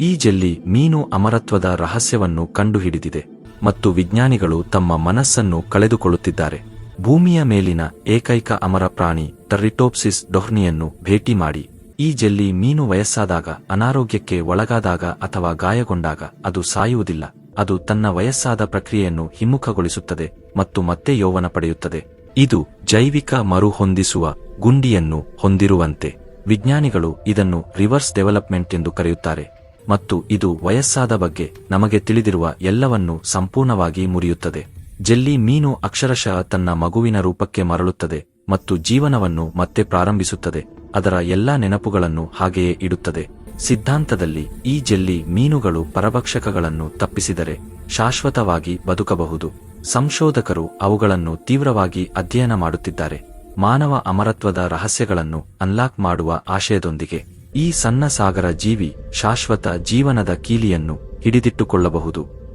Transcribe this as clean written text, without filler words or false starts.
ಈ ಜೆಲ್ಲಿ ಮೀನು ಅಮರತ್ವದ ರಹಸ್ಯವನ್ನು ಕಂಡುಹಿಡಿದಿದೆ ಮತ್ತು ವಿಜ್ಞಾನಿಗಳು ತಮ್ಮ ಮನಸ್ಸನ್ನು ಕಳೆದುಕೊಳ್ಳುತ್ತಿದ್ದಾರೆ. ಭೂಮಿಯ ಮೇಲಿನ ಏಕೈಕ ಅಮರ ಪ್ರಾಣಿ ಟರ್ರಿಟೋಪ್ಸಿಸ್ ಡೊಹ್ನಿಯನ್ನು ಭೇಟಿ ಮಾಡಿ. ಈ ಜೆಲ್ಲಿ ಮೀನು ವಯಸ್ಸಾದಾಗ, ಅನಾರೋಗ್ಯಕ್ಕೆ ಒಳಗಾದಾಗ ಅಥವಾ ಗಾಯಗೊಂಡಾಗ ಅದು ಸಾಯುವುದಿಲ್ಲ. ಅದು ತನ್ನ ವಯಸ್ಸಾದ ಪ್ರಕ್ರಿಯೆಯನ್ನು ಹಿಮ್ಮುಖಗೊಳಿಸುತ್ತದೆ ಮತ್ತು ಮತ್ತೆ ಯೌವನ ಪಡೆಯುತ್ತದೆ. ಇದು ಜೈವಿಕ ಮರುಹೊಂದಿಸುವ ಗುಂಡಿಯನ್ನು ಹೊಂದಿರುವಂತೆ. ವಿಜ್ಞಾನಿಗಳು ಇದನ್ನು ರಿವರ್ಸ್ ಡೆವಲಪ್ಮೆಂಟ್ ಎಂದು ಕರೆಯುತ್ತಾರೆ ಮತ್ತು ಇದು ವಯಸ್ಸಾದ ಬಗ್ಗೆ ನಮಗೆ ತಿಳಿದಿರುವ ಎಲ್ಲವನ್ನೂ ಸಂಪೂರ್ಣವಾಗಿ ಮುರಿಯುತ್ತದೆ. ಜೆಲ್ಲಿ ಮೀನು ಅಕ್ಷರಶಃ ತನ್ನ ಮಗುವಿನ ರೂಪಕ್ಕೆ ಮರಳುತ್ತದೆ ಮತ್ತು ಜೀವನವನ್ನು ಮತ್ತೆ ಪ್ರಾರಂಭಿಸುತ್ತದೆ. ಅದರ ಎಲ್ಲಾ ನೆನಪುಗಳನ್ನು ಹಾಗೆಯೇ ಇಡುತ್ತದೆ. ಸಿದ್ಧಾಂತದಲ್ಲಿ ಈ ಜೆಲ್ಲಿ ಮೀನುಗಳು ಪರಭಕ್ಷಕಗಳನ್ನು ತಪ್ಪಿಸಿದರೆ ಶಾಶ್ವತವಾಗಿ ಬದುಕಬಹುದು. ಸಂಶೋಧಕರು ಅವುಗಳನ್ನು ತೀವ್ರವಾಗಿ ಅಧ್ಯಯನ ಮಾಡುತ್ತಿದ್ದಾರೆ, ಮಾನವ ಅಮರತ್ವದ ರಹಸ್ಯಗಳನ್ನು ಅನ್ಲಾಕ್ ಮಾಡುವ ಆಶಯದೊಂದಿಗೆ. ಈ ಸಣ್ಣ ಸಾಗರ ಜೀವಿ ಶಾಶ್ವತ ಜೀವನದ ಕೀಲಿಯನ್ನು ಹಿಡಿದಿಟ್ಟುಕೊಳ್ಳಬಹುದು.